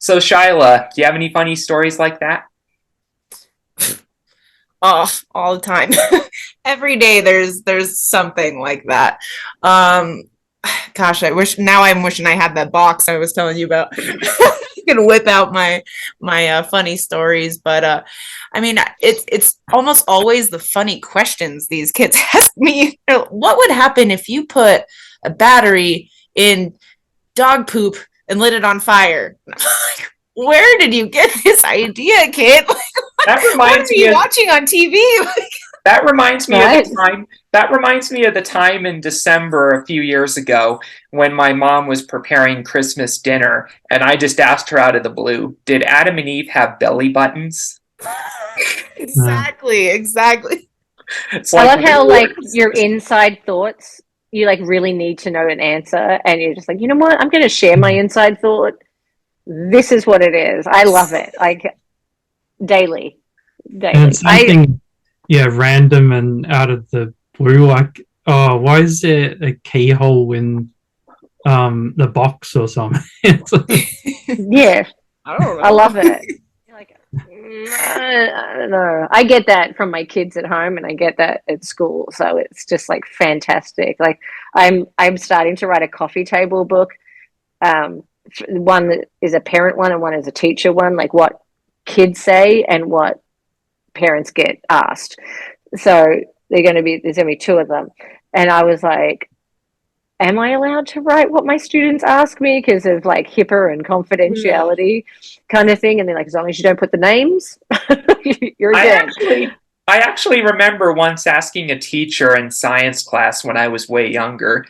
So, Shyla, do you have any funny stories like that? Oh, all the time. Every day there's something like that. Um Gosh, I'm wishing I had that box I was telling you about. I can whip out my funny stories, but I mean it's almost always the funny questions these kids ask me. What would happen if you put a battery in dog poop and lit it on fire? Like, where did you get this idea, kid? Like, That what are reminds me you of watching on TV? that reminds me of the Right? time that reminds me of the time in December a few years ago when my mom was preparing Christmas dinner and I just asked her out of the blue, did Adam and Eve have belly buttons? Yeah. Exactly. It's I like love how like your inside thoughts, you like really need to know an answer, and you're just like, you know what? I'm going to share my inside thought. This is what it is. I love it. Like daily, And daily. I something, yeah, random and out of the blue, like, oh, why is there a keyhole in the box or something? It's like, Yeah, I don't I know. love it. Like, I don't know. I get that from my kids at home, and I get that at school. So it's just like fantastic. Like I'm starting to write a coffee table book. One that is a parent one, and one is a teacher one. Like what kids say and what parents get asked. So there's going to be two of them, and I was like, am I allowed to write what my students ask me because of like HIPAA and Yeah. confidentiality kind of thing? And they're like, as long as you don't put the names, you're I good. actually I actually remember once asking a teacher in science class when I was way younger.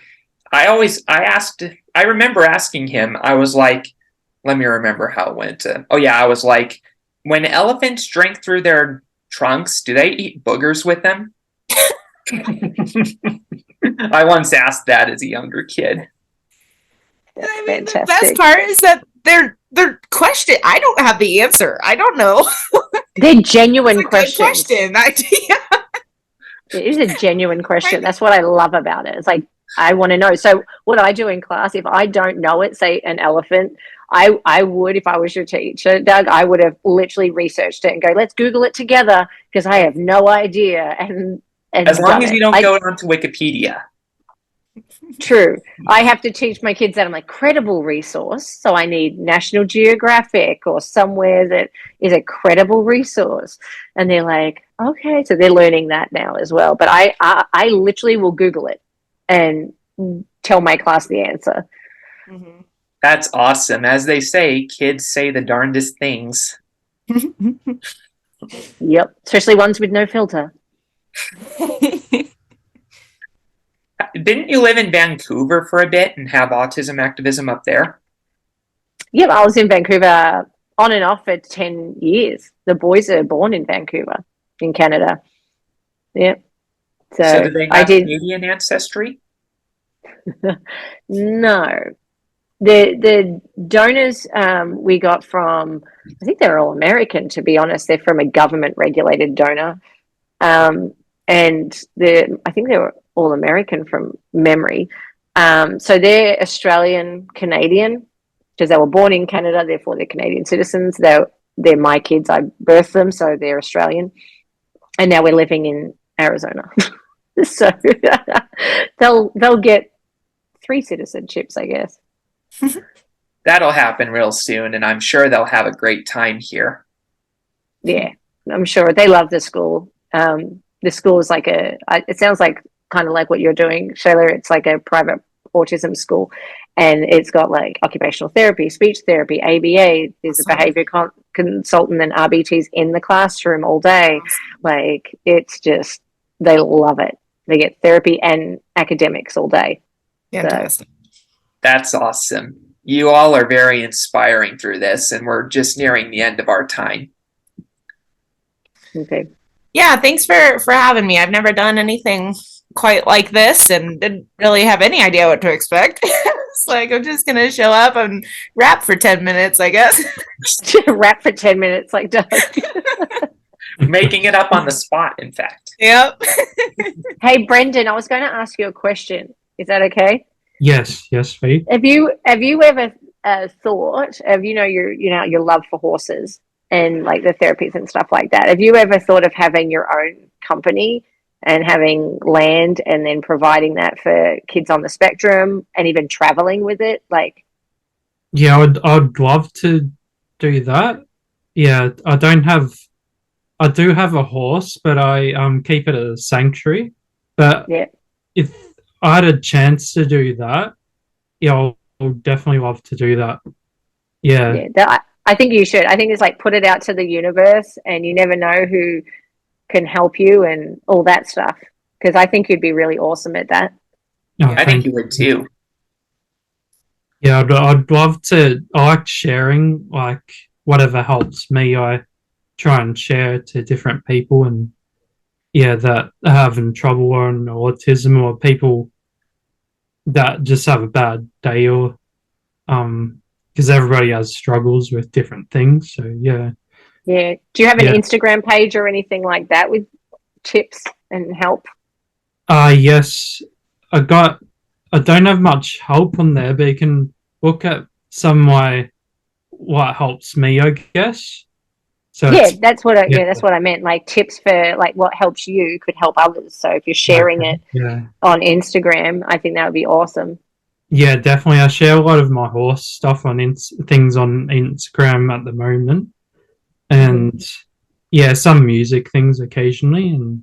I remember asking him, I was like, let me remember how it went. Oh yeah, I was like, when elephants drink through their trunks, do they eat boogers with them? I once asked that as a younger kid. That's I mean, the best fantastic. part is that they're question. I don't have the answer. I don't know. They're It's genuine a good questions. question. Yeah. It is a genuine Right. question. That's what I love about it. It's like I want to know. So what I do in class, if I don't know it, say an elephant, I would, if I was your teacher, Doug, I would have literally researched it and go, let's Google it together because I have no idea As and long done as you it. don't I go onto Wikipedia. true. I have to teach my kids that I'm like credible resource. So I need National Geographic or somewhere that is a credible resource. And they're like, okay. So they're learning that now as well. But I literally will Google it and tell my class the answer. Mhm. That's awesome. As they say, kids say the darndest things. Yep. Especially ones with no filter. Didn't you live in Vancouver for a bit and have autism activism up there? Yep. I was in Vancouver on and off for 10 years. The boys are born in Vancouver in Canada. Yep. So So do they I have did. Canadian ancestry? No, the donors we got from, I think they're all American, to be honest. They're from a government regulated donor, um, and I think they were all American from memory. So they're Australian Canadian because they were born in Canada, therefore they're Canadian citizens. They're my kids. I birthed them, so they're Australian, and now we're living in Arizona. So they'll get three citizenships, I guess. That'll happen real soon, and I'm sure they'll have a great time here. Yeah, I'm sure they love the school. The school is like it sounds like kind of like what you're doing, Shayla. It's like a private autism school, and it's got like occupational therapy, speech therapy, ABA. There's a Awesome. behavior consultant and RBTs in the classroom all day. Awesome. Like it's just, they love it. They get therapy and academics all day. So Fantastic. That's awesome. You all are very inspiring through this, and we're just nearing the end of our time. okay. Yeah, thanks for having me. I've never done anything quite like this and didn't really have any idea what to expect. It's like, I'm just going to show up and rap for 10 minutes, I guess. Rap for 10 minutes like Doug. Making it up on the spot, in fact. Yep. Hey, Brendan, I was going to ask you a question. Is that okay? Yes, Faith. Have you ever thought of your love for horses and like the therapies and stuff like that? Have you ever thought of having your own company and having land and then providing that for kids on the spectrum and even traveling with it? Like, Yeah, I'd love to do that. Yeah, I do have a horse, but I keep it at a sanctuary. But yeah, if I had a chance to do that, yeah, I'll definitely love to do that. Yeah. I think you should. I think it's like put it out to the universe, and you never know who can help you and all that stuff. Because I think you'd be really awesome at that. Oh, I think you would too. Yeah, I'd love to. I like sharing, like whatever helps me. I try and share to different people, and yeah, that are having trouble on autism or people that just have a bad day or because everybody has struggles with different things. So yeah. Yeah. Do you have an Instagram page or anything like that with tips and help? Yes. I don't have much help on there, but you can look at some of what helps me, I guess. So yeah, that's what I meant. Like tips for like what helps you could help others. So if you're sharing it on Instagram, I think that would be awesome. Yeah, definitely. I share a lot of my horse stuff on things on Instagram at the moment, and yeah, some music things occasionally, and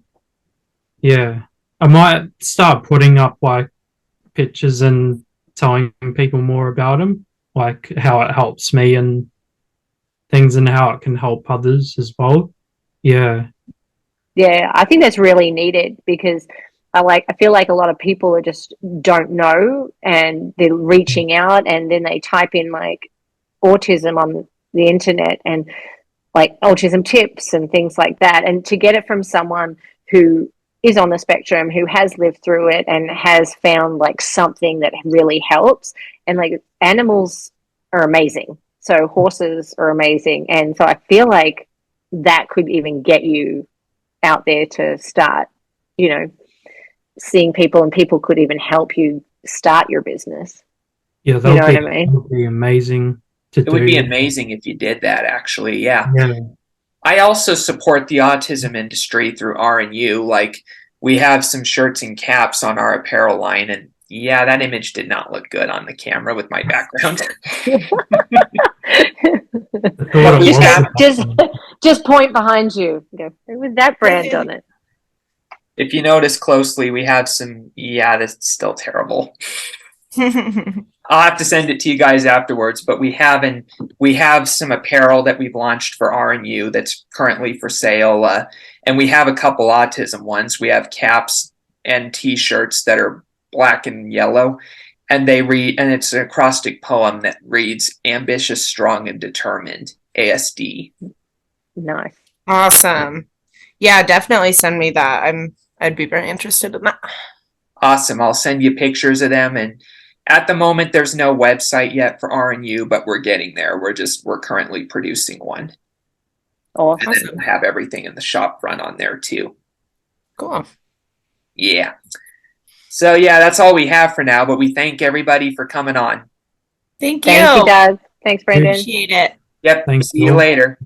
yeah, I might start putting up like pictures and telling people more about them, like how it helps me and things, and how it can help others as well. Yeah, I think that's really needed because I feel like a lot of people are just don't know and they're reaching out and then they type in like autism on the internet and like autism tips and things like that, and to get it from someone who is on the spectrum, who has lived through it and has found like something that really helps. And like animals are amazing, so horses are amazing, and so I feel like that could even get you out there to start, seeing people, and people could even help you start your business. yeah, You know what I mean? That would be amazing to do. It would be amazing if you did that, actually. Yeah. Yeah. I also support the autism industry through RNU. Like, we have some shirts and caps on our apparel line, and yeah, that image did not look good on the camera with my background. just point behind you. Go, with that brand on it. If you notice closely, we have some. Yeah, that's still terrible. I'll have to send it to you guys afterwards, but we have some apparel that we've launched for RNU that's currently for sale, and we have a couple autism ones. We have caps and T-shirts that are black and yellow, and they read, and it's an acrostic poem that reads "Ambitious, strong, and determined." ASD. Nice. Awesome. Yeah, definitely send me that. I'd be very interested in that. Awesome. I'll send you pictures of them, and at the moment, there's no website yet for RNU, but we're getting there. We're currently producing one. Awesome. And then we'll have everything in the shop front on there too. Cool. Yeah. So yeah, that's all we have for now, but we thank everybody for coming on. Thank you. Thank you, Doug. Thanks, Brendan. Appreciate it. Yep. Thanks, See you later.